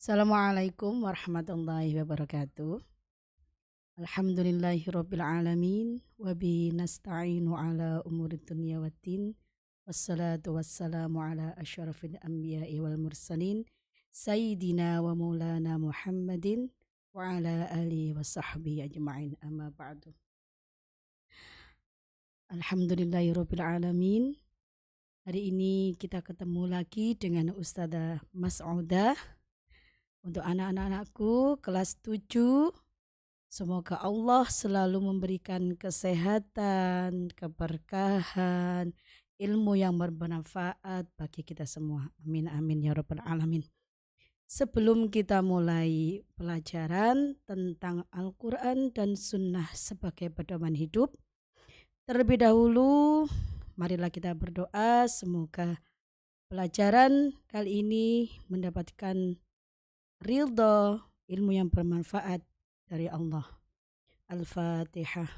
Assalamualaikum warahmatullahi wabarakatuh. Alhamdulillahirabbil alamin wa bi nasta'inu ala umurid dunya waddin. Wassalatu wassalamu ala asyrafil anbiya'i wal mursalin sayyidina wa maulana Muhammadin wa ala alihi wa sahbihi ajma'in, amma ba'du. Alhamdulillahirabbil alamin. Hari ini kita ketemu lagi dengan Ustazah Mas'udah. Untuk anak-anakku kelas 7, semoga Allah selalu memberikan kesehatan, keberkahan, ilmu yang bermanfaat bagi kita semua. Amin amin ya rabbal alamin. Sebelum kita mulai pelajaran tentang Al-Quran dan Sunnah sebagai pedoman hidup, terlebih dahulu marilah kita berdoa semoga pelajaran kali ini mendapatkan ridha, ilmu yang bermanfaat dari Allah. Al-Fatihah.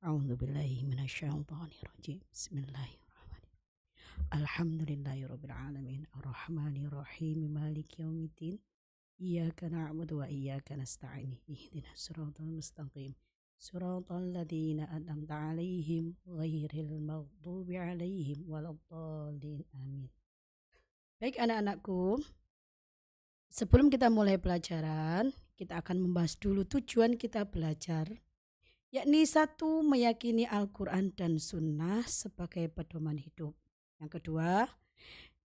A'udzubillahi minasyaitonirrajim. Bismillahirrahmanirrahim. Alhamdulillahirabbil alamin. Arrahmanirrahim. Maliki yaumiddin. Iyyaka na'budu wa iyyaka nasta'in. Ihdinas siratal mustaqim. Siratal ladzina an'amta 'alaihim ghairil maghdubi 'alaihim waladdallin. Amin. Baik anak-anakku, sebelum kita mulai pelajaran, kita akan membahas dulu tujuan kita belajar, yakni satu, meyakini Al-Quran dan Sunnah sebagai pedoman hidup. Yang kedua,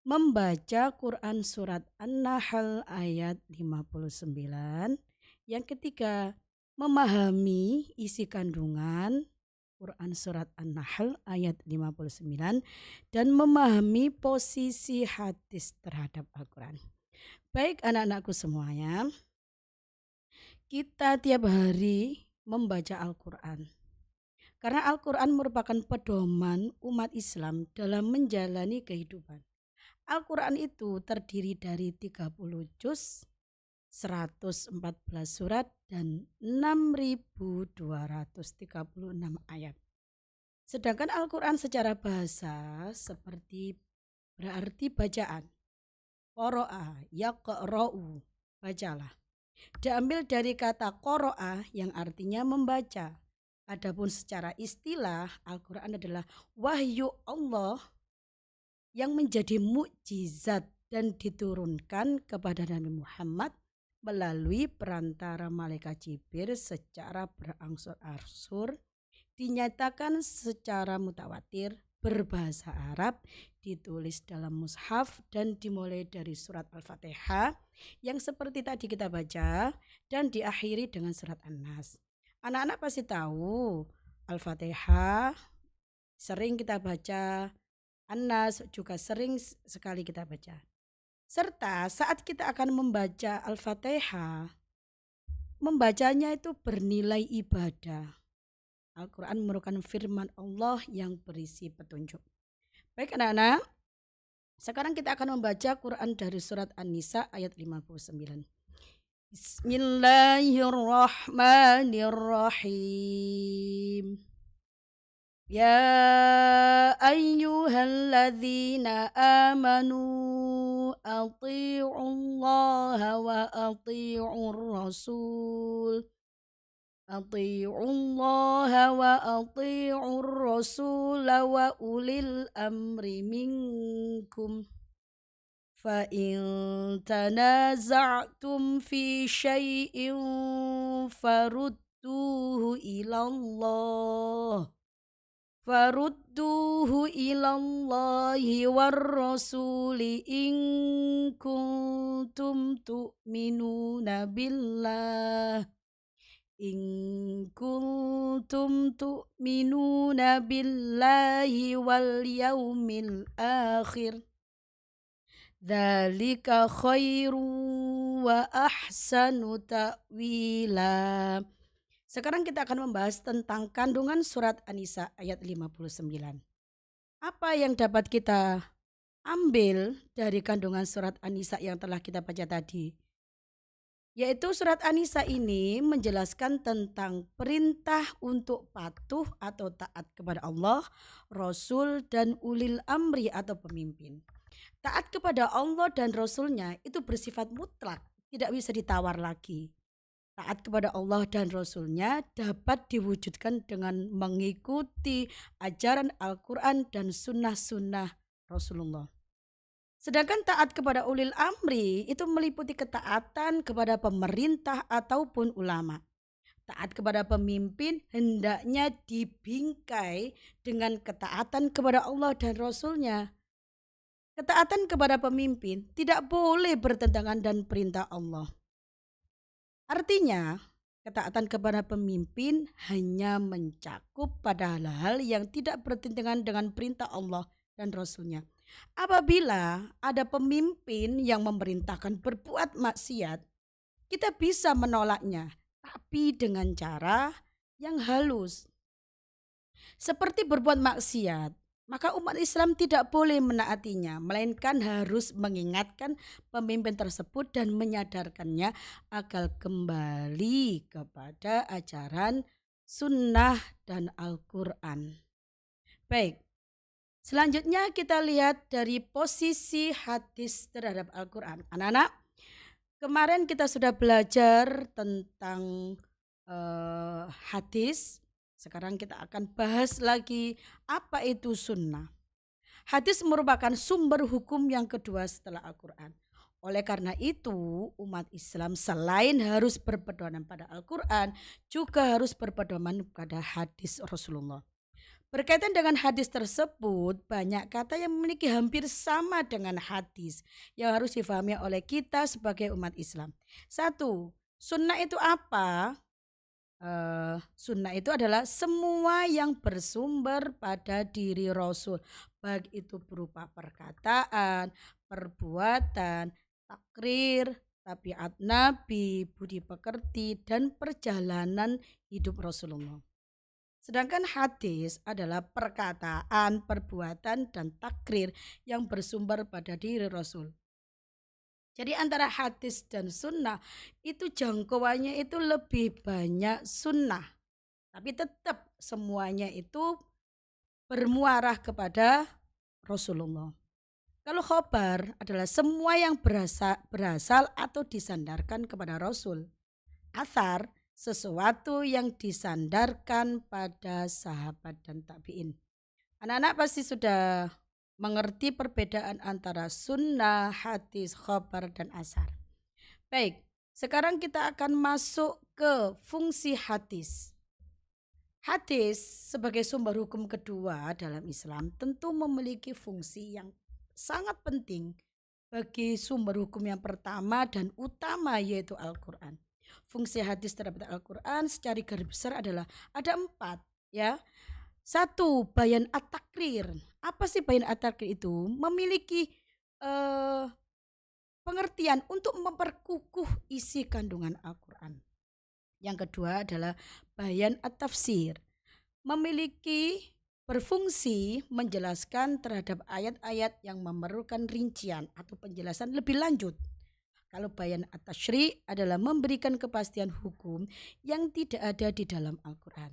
membaca Quran surat An-Nahl ayat 59. Yang ketiga, memahami isi kandungan Quran surat An-Nahl ayat 59 dan memahami posisi hadis terhadap Al-Quran. Baik anak-anakku semuanya, kita tiap hari membaca Al-Quran. Karena Al-Quran merupakan pedoman umat Islam dalam menjalani kehidupan. Al-Quran itu terdiri dari 30 juz, 114 surat, dan 6.236 ayat. Sedangkan Al-Quran secara bahasa seperti berarti bacaan. Qoro'a, yaqra'u, bacalah. Diambil dari kata qoro'a yang artinya membaca. Adapun secara istilah, Al-Quran adalah wahyu Allah yang menjadi mukjizat dan diturunkan kepada Nabi Muhammad melalui perantara malaikat Jibril secara berangsur-angsur, dinyatakan secara mutawatir, berbahasa Arab, ditulis dalam mushaf dan dimulai dari surat Al-Fatihah yang seperti tadi kita baca dan diakhiri dengan surat An-Nas. Anak-anak pasti tahu Al-Fatihah sering kita baca, An-Nas juga sering sekali kita baca. Serta saat kita akan membaca Al-Fatihah, membacanya itu bernilai ibadah. Al-Quran merupakan firman Allah yang berisi petunjuk. Baik anak-anak, sekarang kita akan membaca Quran dari surat An-Nisa ayat 59. Bismillahirrahmanirrahim. Ya ayyuhalladzina amanu ati'ullaha wa ati'ur rasul. أطيعوا الله وأطيعوا الرسول وأولي الأمر منكم فإن تنازعتم في شيء فردوه إلى الله والرسول إن كنتم تؤمنون بالله wal yaumil akhir dzalika khairu wa ahsanu ta'wila. Sekarang kita akan membahas tentang kandungan surat An-Nisa ayat 59. Apa yang dapat kita ambil dari kandungan surat An-Nisa yang telah kita baca tadi? Yaitu surat An-Nisa ini menjelaskan tentang perintah untuk patuh atau taat kepada Allah, Rasul, dan ulil amri atau pemimpin. Taat kepada Allah dan Rasulnya itu bersifat mutlak, tidak bisa ditawar lagi. Taat kepada Allah dan Rasul-Nya dapat diwujudkan dengan mengikuti ajaran Al-Quran dan sunnah-sunnah Rasulullah. Sedangkan taat kepada ulil amri itu meliputi ketaatan kepada pemerintah ataupun ulama. Taat kepada pemimpin hendaknya dibingkai dengan ketaatan kepada Allah dan Rasul-Nya. Ketaatan kepada pemimpin tidak boleh bertentangan dan perintah Allah. Artinya, ketaatan kepada pemimpin hanya mencakup pada hal-hal yang tidak bertentangan dengan perintah Allah dan Rasul-Nya. Apabila ada pemimpin yang memerintahkan berbuat maksiat, kita bisa menolaknya, tapi dengan cara yang halus. Seperti berbuat maksiat, maka umat Islam tidak boleh menaatinya, melainkan harus mengingatkan pemimpin tersebut dan menyadarkannya agar kembali kepada ajaran sunnah dan Al-Quran. Baik, selanjutnya kita lihat dari posisi hadis terhadap Al-Quran. Anak-anak, kemarin kita sudah belajar tentang hadis. Sekarang kita akan bahas lagi apa itu sunnah. Hadis merupakan sumber hukum yang kedua setelah Al-Quran. Oleh karena itu, umat Islam selain harus berpedoman pada Al-Quran, juga harus berpedoman pada hadis Rasulullah. Berkaitan dengan hadis tersebut, banyak kata yang memiliki hampir sama dengan hadis yang harus difahami oleh kita sebagai umat Islam. Satu, sunnah itu apa? Sunnah itu adalah semua yang bersumber pada diri Rasul, baik itu berupa perkataan, perbuatan, takrir, tabiat Nabi, budi pekerti, dan perjalanan hidup Rasulullah. Sedangkan hadis adalah perkataan, perbuatan, dan takrir yang bersumber pada diri Rasul. Jadi antara hadis dan sunnah itu jangkauannya itu lebih banyak sunnah. Tapi tetap semuanya itu bermuarah kepada Rasulullah. Kalau khobar adalah semua yang berasal atau disandarkan kepada Rasul. Athar sesuatu yang disandarkan pada sahabat dan tabi'in. Anak-anak pasti sudah mengerti perbedaan antara sunnah, hadis, khobar, dan asar. Baik, sekarang kita akan masuk ke fungsi hadis. Hadis sebagai sumber hukum kedua dalam Islam tentu memiliki fungsi yang sangat penting bagi sumber hukum yang pertama dan utama, yaitu Al-Quran. Fungsi hadis terhadap Al-Quran secara garis besar adalah ada 4, ya. 1, bayan at-takrir. Apa sih bayan at-takrir itu? Memiliki pengertian untuk memperkukuh isi kandungan Al-Quran. Yang kedua adalah bayan at-tafsir. Memiliki berfungsi menjelaskan terhadap ayat-ayat yang memerlukan rincian atau penjelasan lebih lanjut. Kalau bayan at-tashri' adalah memberikan kepastian hukum yang tidak ada di dalam Al-Quran.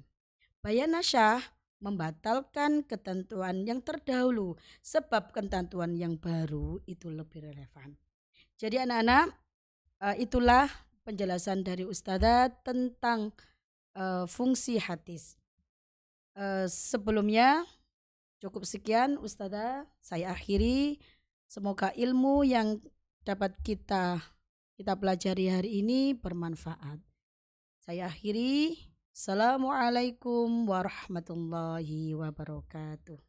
Bayan nasyah membatalkan ketentuan yang terdahulu sebab ketentuan yang baru itu lebih relevan. Jadi anak-anak, itulah penjelasan dari Ustazah tentang fungsi hadis. Sebelumnya cukup sekian Ustazah, saya akhiri. Semoga ilmu yang dapat kita pelajari hari ini bermanfaat. Saya akhiri. Assalamualaikum warahmatullahi wabarakatuh.